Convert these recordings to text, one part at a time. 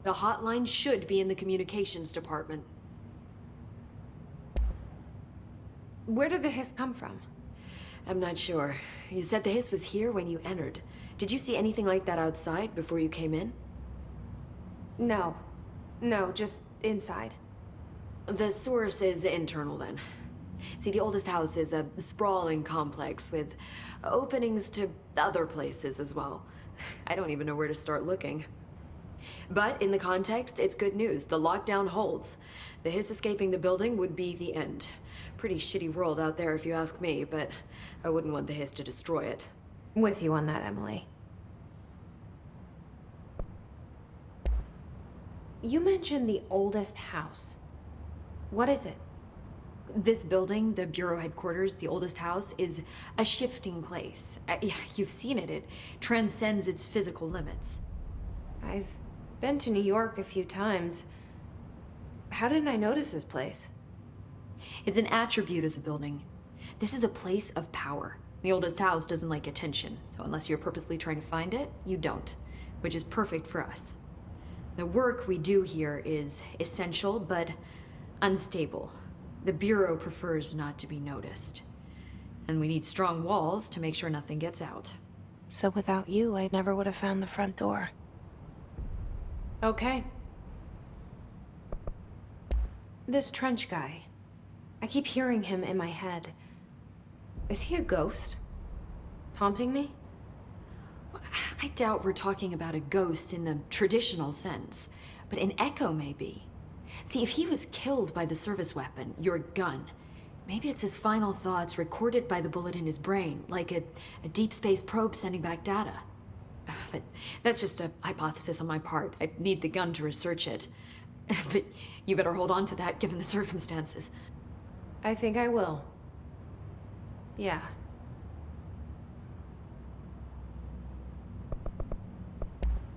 The hotline should be in the communications department. Where did the hiss come from? I'm not sure. You said the hiss was here when you entered. Did you see anything like that outside before you came in? No. No, just inside. The source is internal then. See, the oldest house is a sprawling complex with openings to other places as well. I don't even know where to start looking. But in the context, it's good news. The lockdown holds. The hiss escaping the building would be the end. Pretty shitty world out there if you ask me, but I wouldn't want the hiss to destroy it. With you on that, Emily. You mentioned the oldest house. What is it? This building, the Bureau headquarters, the oldest house, is a shifting place. You've seen it. It transcends its physical limits. I've been to New York a few times. How didn't I notice this place? It's an attribute of the building. This is a place of power. The oldest house doesn't like attention, so unless you're purposely trying to find it, you don't, which is perfect for us. The work we do here is essential, but unstable. The Bureau prefers not to be noticed. And we need strong walls to make sure nothing gets out. So without you, I never would have found the front door. Okay. This Trench guy. I keep hearing him in my head. Is he a ghost? Haunting me? I doubt we're talking about a ghost in the traditional sense, but an echo maybe. See, if he was killed by the service weapon, your gun, maybe it's his final thoughts recorded by the bullet in his brain, like a deep space probe sending back data. But that's just a hypothesis on my part. I'd need the gun to research it. But you better hold on to that given the circumstances. I think I will. Yeah.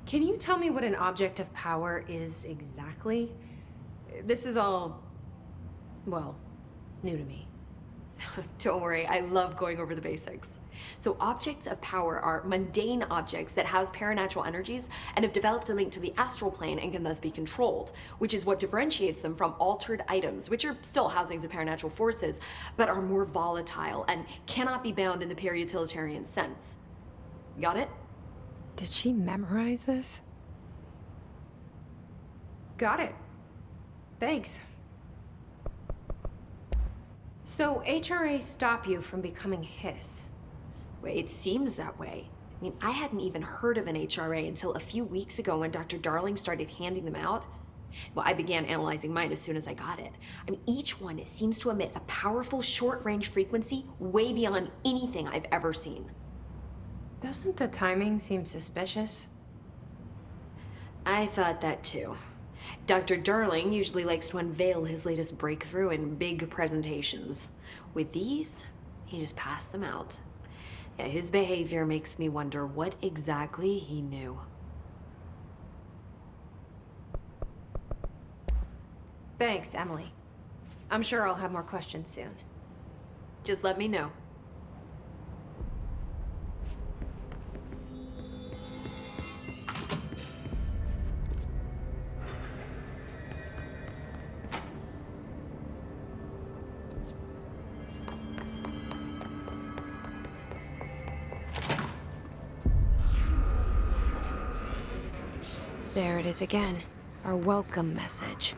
Can you tell me what an object of power is exactly? This is all, well, new to me. Don't worry, I love going over the basics. So objects of power are mundane objects that house paranatural energies and have developed a link to the astral plane and can thus be controlled, which is what differentiates them from altered items, which are still housings of paranatural forces, but are more volatile and cannot be bound in the peri-utilitarian sense. Got it? Did she memorize this? Got it. Thanks. So HRA stop you from becoming Hiss? Well, it seems that way. I mean, I hadn't even heard of an HRA until a few weeks ago when Dr. Darling started handing them out. Well, I began analyzing mine as soon as I got it. I mean, each one seems to emit a powerful short-range frequency way beyond anything I've ever seen. Doesn't the timing seem suspicious? I thought that too. Dr. Darling usually likes to unveil his latest breakthrough in big presentations. With these, he just passed them out. Yeah, his behavior makes me wonder what exactly he knew. Thanks, Emily. I'm sure I'll have more questions soon. Just let me know. There it is again. Our welcome message.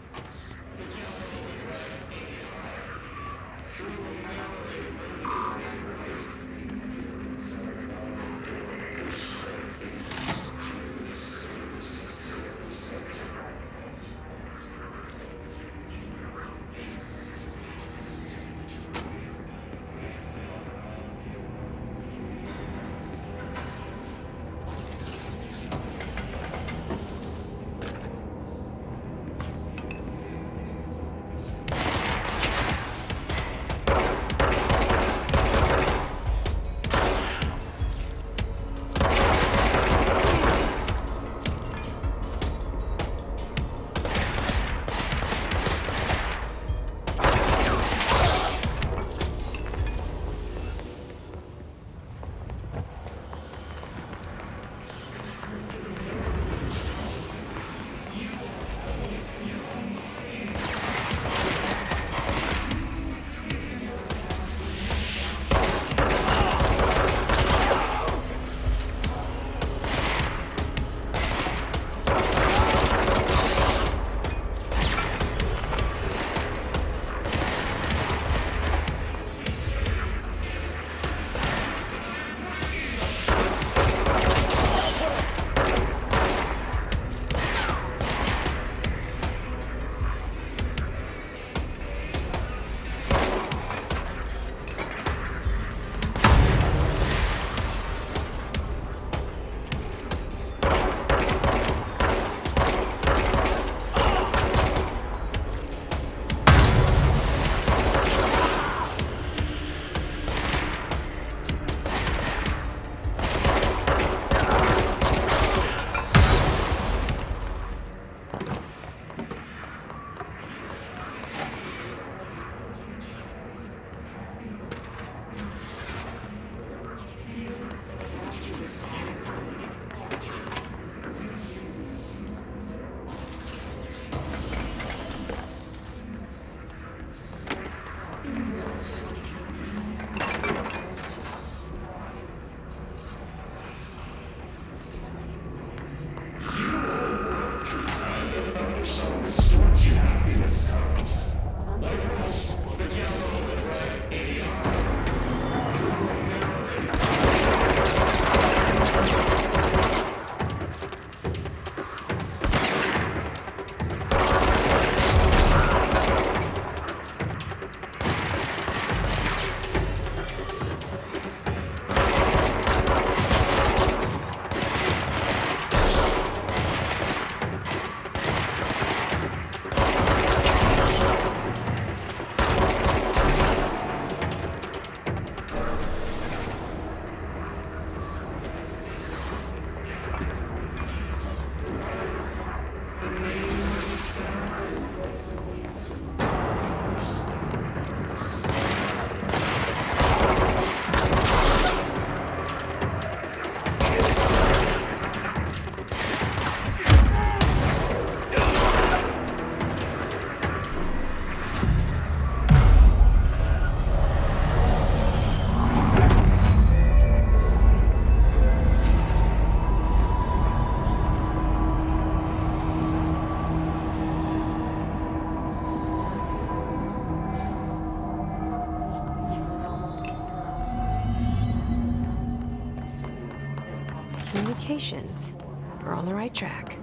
Communications. We're on the right track.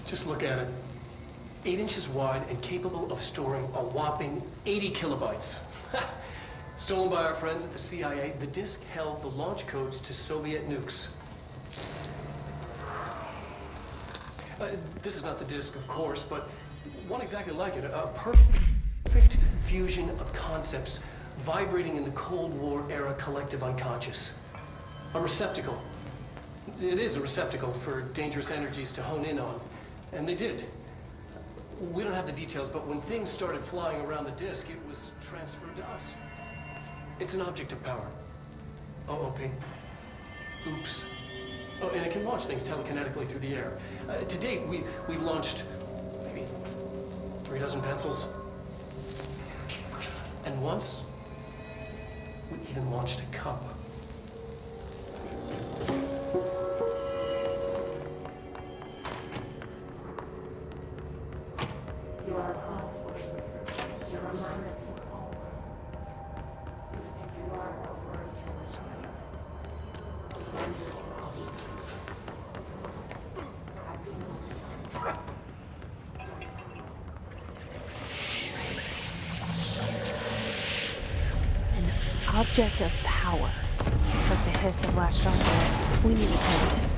Just look at it. 8 inches wide and capable of storing a whopping 80 kilobytes. Stolen by our friends at the CIA, the disk held the launch codes to Soviet nukes. This is not the disk, of course, but one exactly like it. A perfect fusion of concepts vibrating in the Cold War era collective unconscious. A receptacle. It is a receptacle for dangerous energies to hone in on. And they did. We don't have the details, but when things started flying around the disk, it was transferred to us. It's an object of power. OOP. Oops. Oh, and it can launch things telekinetically through the air. To date, we've launched maybe 3 dozen pencils. And once, we even launched a cup. Object of power. Looks like the hiss have latched onto it. We need to cleanse it.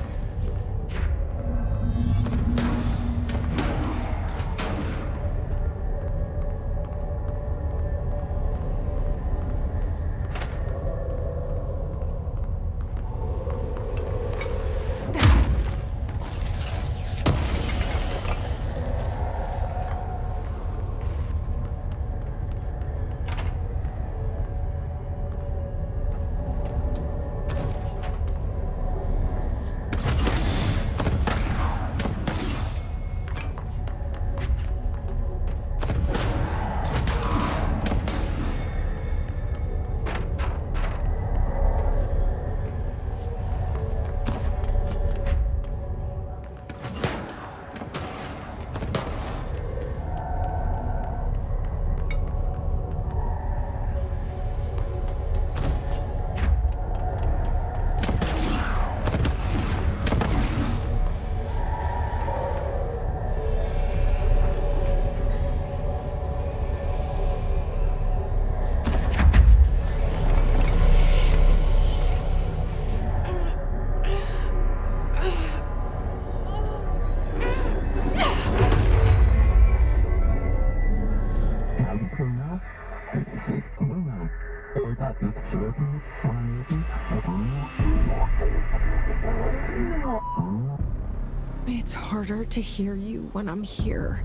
It's harder to hear you when I'm here.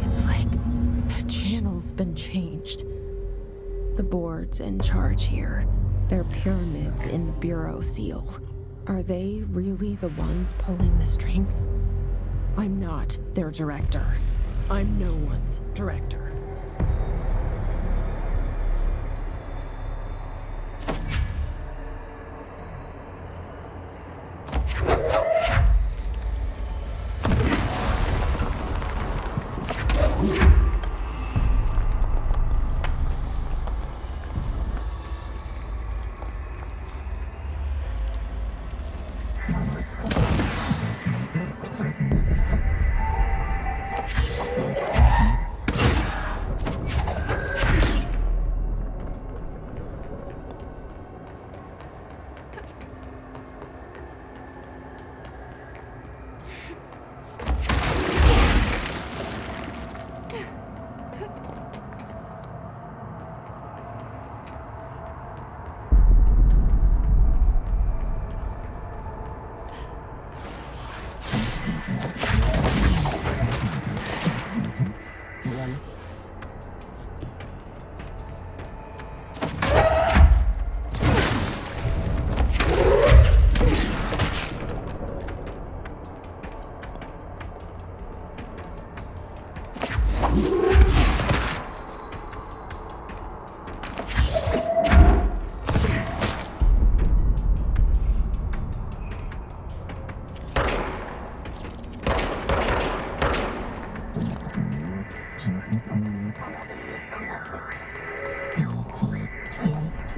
It's like the channel's been changed. The board's in charge here. They're pyramids in the Bureau seal. Are they really the ones pulling the strings? I'm not their director. I'm no one's director.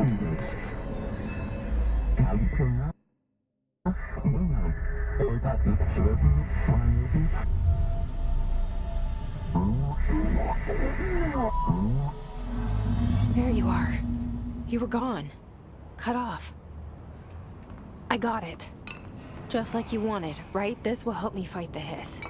There you are. You were gone. Cut off. I got it. Just like you wanted, right? This will help me fight the hiss.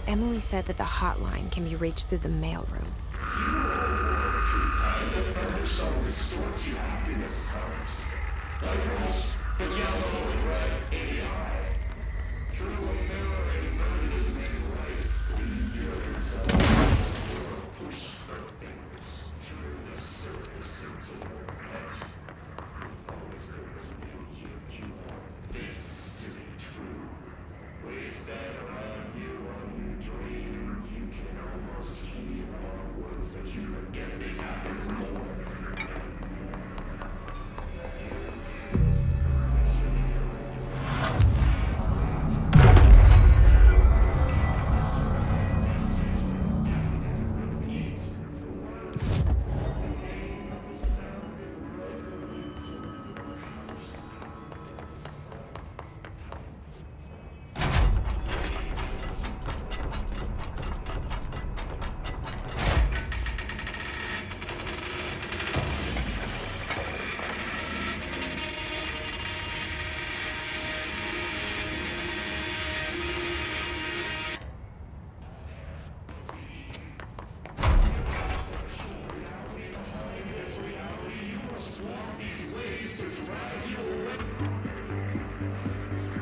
Emily said that the hotline can be reached through the mailroom.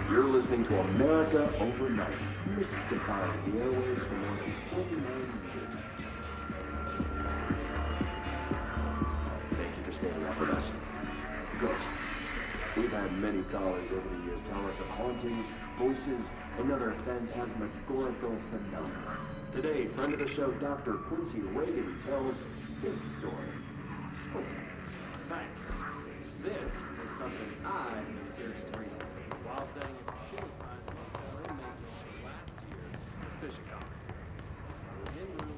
You're listening to America Overnight, mystifying the airways for more than 49 years. Thank you for staying up with us. Ghosts. We've had many callers over the years tell us of hauntings, voices, and other phantasmagorical phenomena. Today, friend of the show, Dr. Quincy Reagan, tells his story. Quincy, thanks. This is something I have experienced recently while staying at the Chili Pines Motel in Macon for last year's Suspicion Con. I was in room.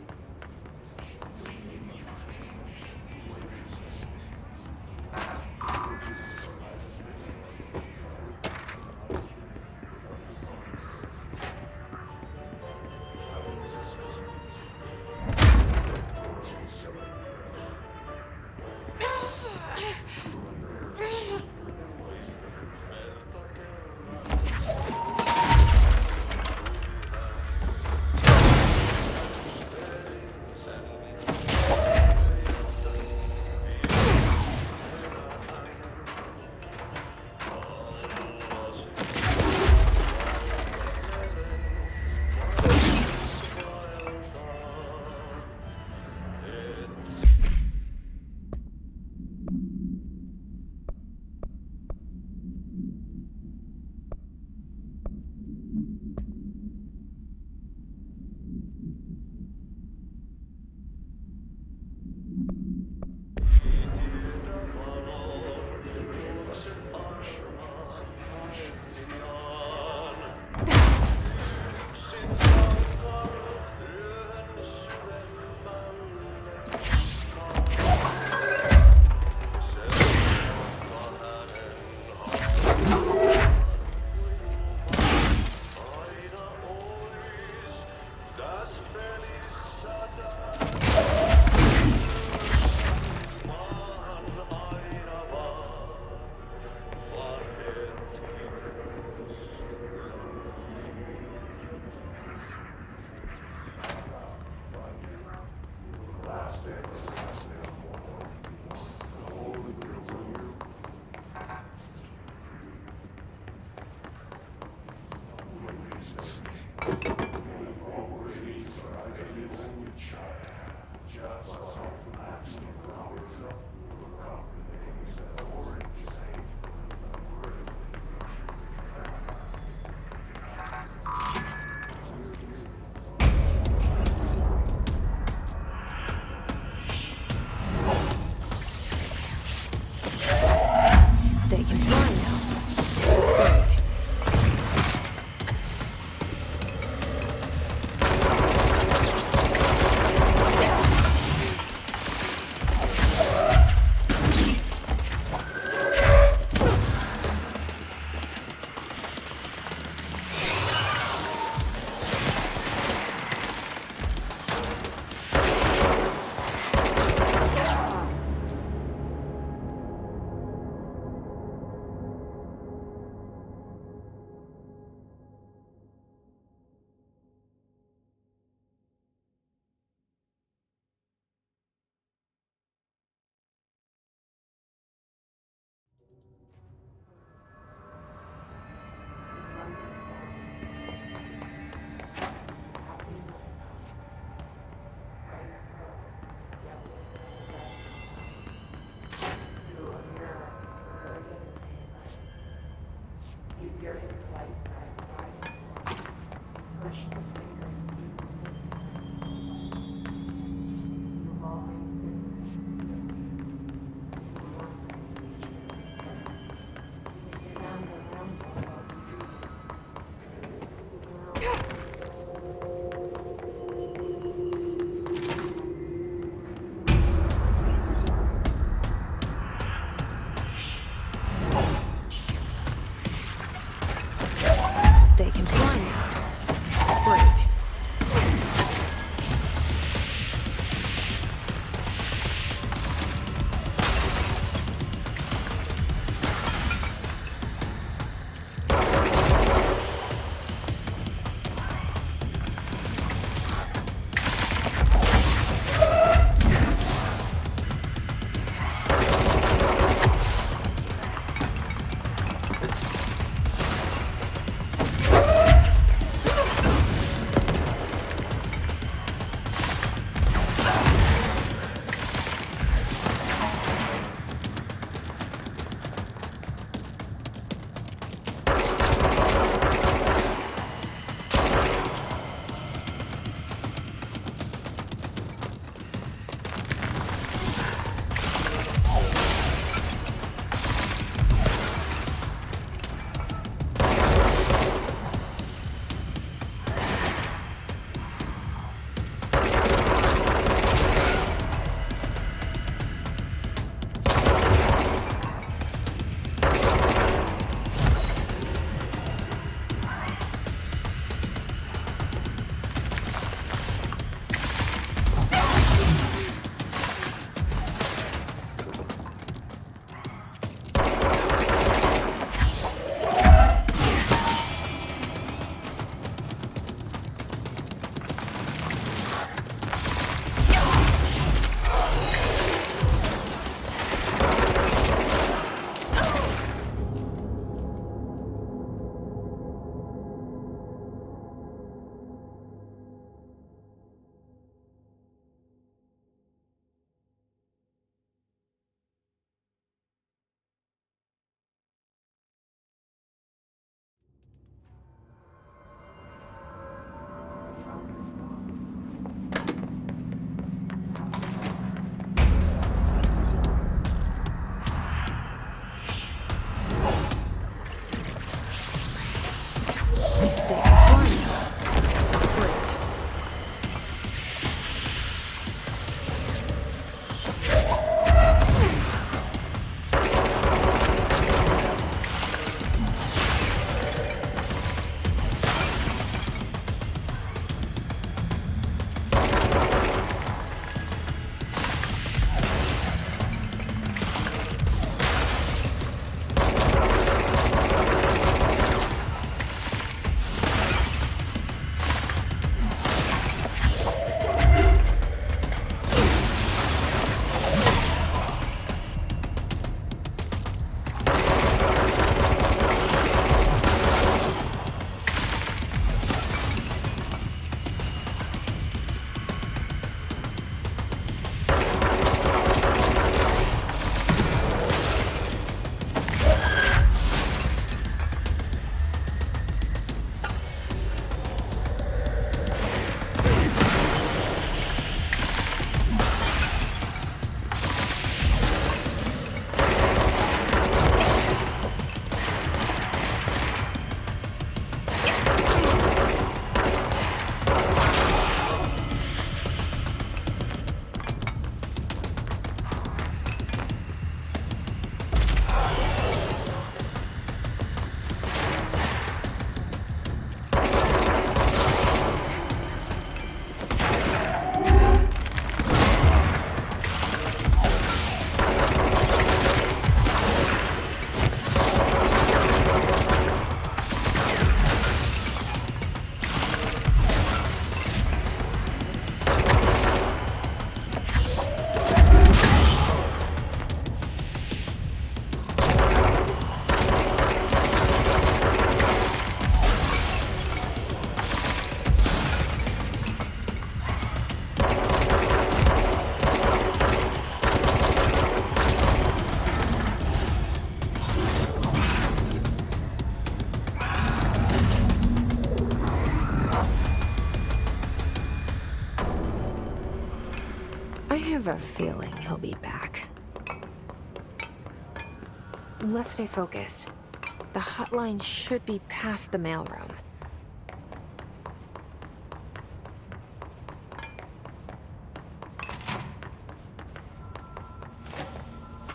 have a feeling he'll be back. Let's stay focused. The hotline should be past the mailroom.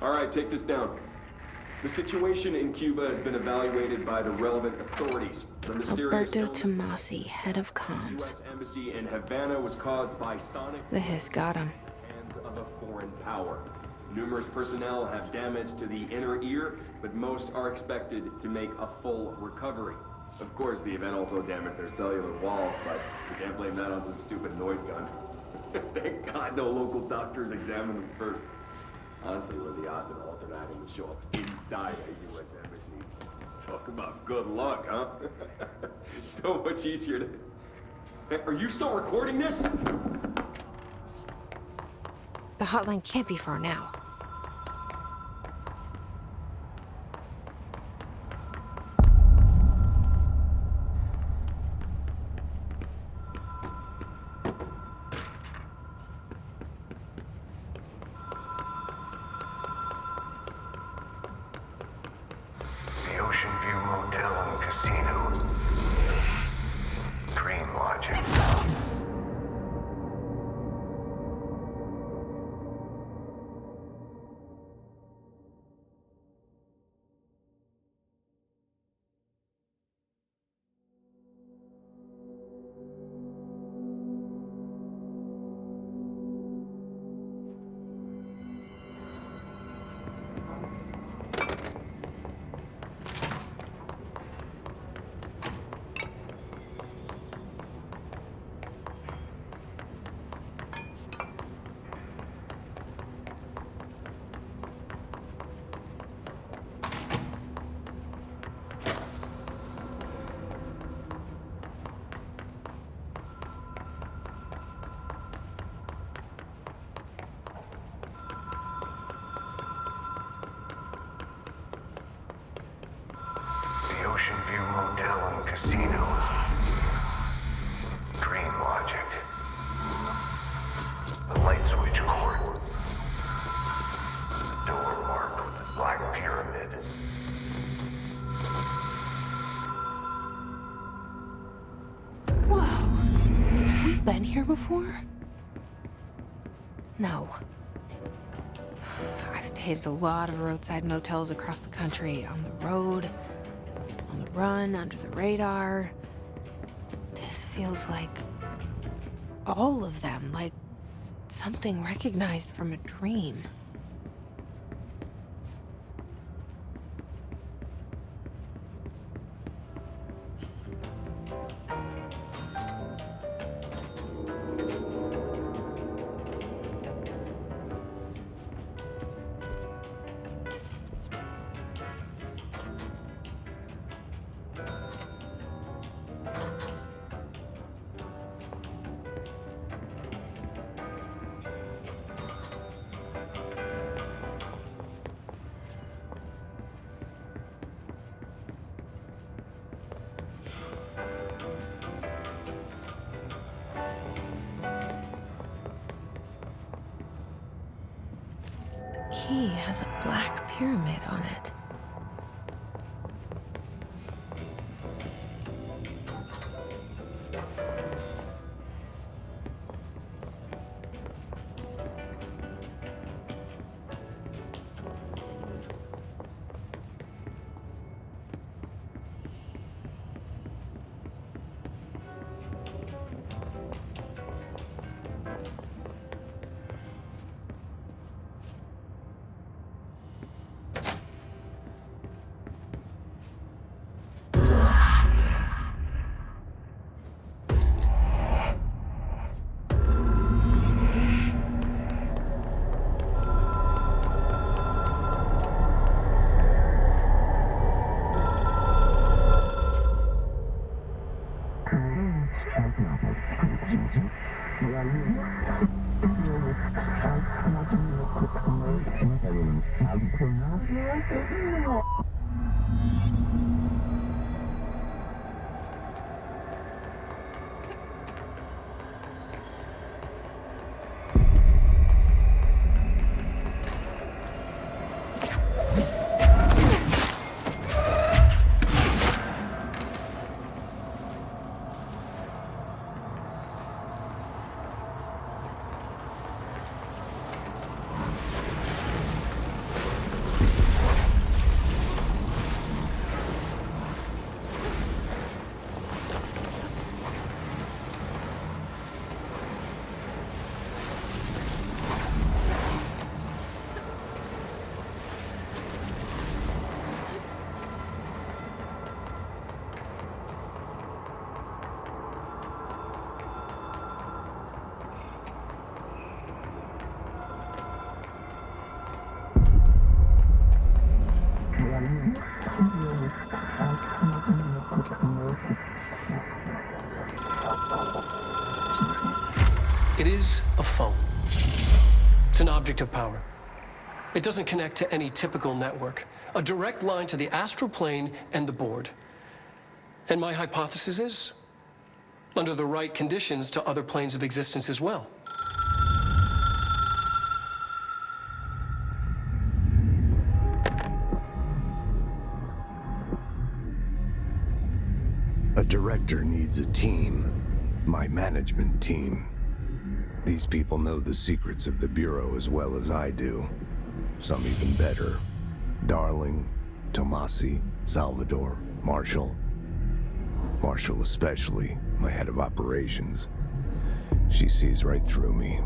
All right, take this down. The situation in Cuba has been evaluated by the relevant authorities. The mysterious Alberto Tomasi, head of comms. U.S. Embassy in Havana was caused by sonic The hiss got him. hands of a foreign power. Numerous personnel have damage to the inner ear, but most are expected to make a full recovery. Of course, the event also damaged their cellular walls, but you can't blame that on some stupid noise gun. Thank God no local doctors examined them first. Honestly, what are the odds an altered item would show up inside a U.S. embassy? Talk about good luck, huh? So much easier to... Hey, are you still recording this? The hotline can't be far now. The Ocean View Motel and Casino. Dream Logic. The Ocean View Motel and Casino. Dream Logic. The light switch cord. The door marked with a black pyramid. Whoa! Have we been here before? No. I've stayed at a lot of roadside motels across the country, on the road, on the run, under the radar. This feels like all of them, like something recognized from a dream. Key has a black pyramid on it. It is a phone. It's an object of power. It doesn't connect to any typical network. A direct line to the astral plane and the board. And my hypothesis is, under the right conditions, to other planes of existence as well. A director needs a team. My management team. These people know the secrets of the Bureau as well as I do. Some even better. Darling, Tomasi, Salvador, Marshall. Marshall especially, my head of operations. She sees right through me.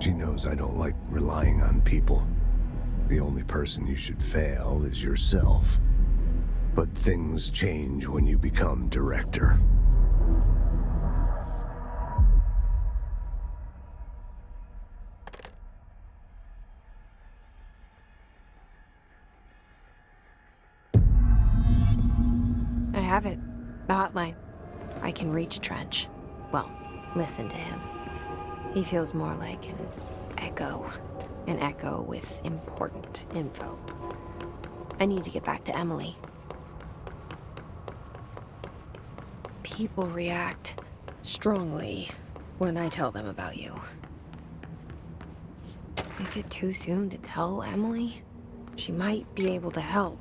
She knows I don't like relying on people. The only person you should fail is yourself. But things change when you become director. I have it. The hotline. I can reach Trench. Well, listen to him. He feels more like an echo. An echo with important info. I need to get back to Emily. People react strongly when I tell them about you. Is it too soon to tell Emily? She might be able to help.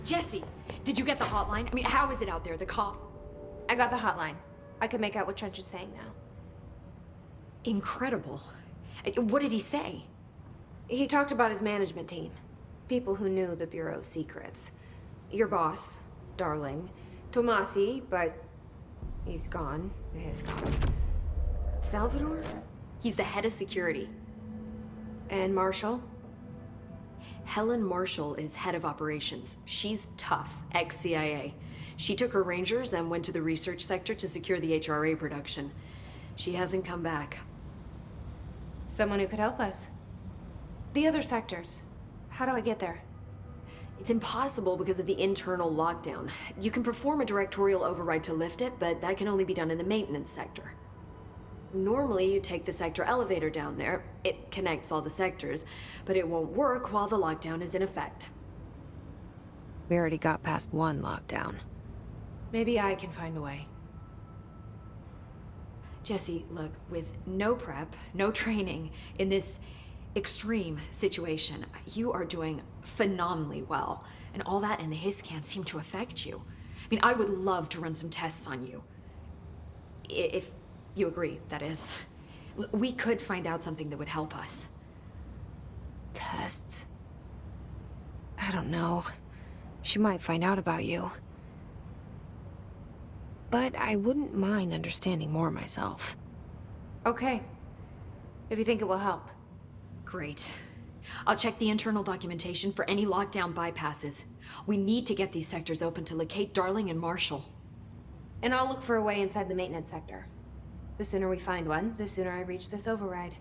Jesse, did you get the hotline? I mean, how is it out there, the call? I got the hotline. I can make out what Trench is saying now. Incredible. What did he say? He talked about his management team. People who knew the Bureau's secrets. Your boss, Darling. Tomasi, but he's gone. He's gone. Salvador? He's the head of security. And Marshall? Helen Marshall is head of operations. She's tough, ex-CIA. She took her Rangers and went to the research sector to secure the HRA production. She hasn't come back. Someone who could help us. The other sectors. How do I get there? It's impossible because of the internal lockdown. You can perform a directorial override to lift it, but that can only be done in the maintenance sector. Normally, you take the sector elevator down there. It connects all the sectors, but it won't work while the lockdown is in effect. We already got past one lockdown. Maybe I can find a way. Jesse, look, with no prep, no training, in this extreme situation, you are doing phenomenally well. And all that and the hiss can't seem to affect you. I mean, I would love to run some tests on you. If you agree, that is. We could find out something that would help us. Tests? I don't know. She might find out about you. But I wouldn't mind understanding more myself. Okay. If you think it will help. Great. I'll check the internal documentation for any lockdown bypasses. We need to get these sectors open to locate Darling and Marshall. And I'll look for a way inside the maintenance sector. The sooner we find one, the sooner I reach this override.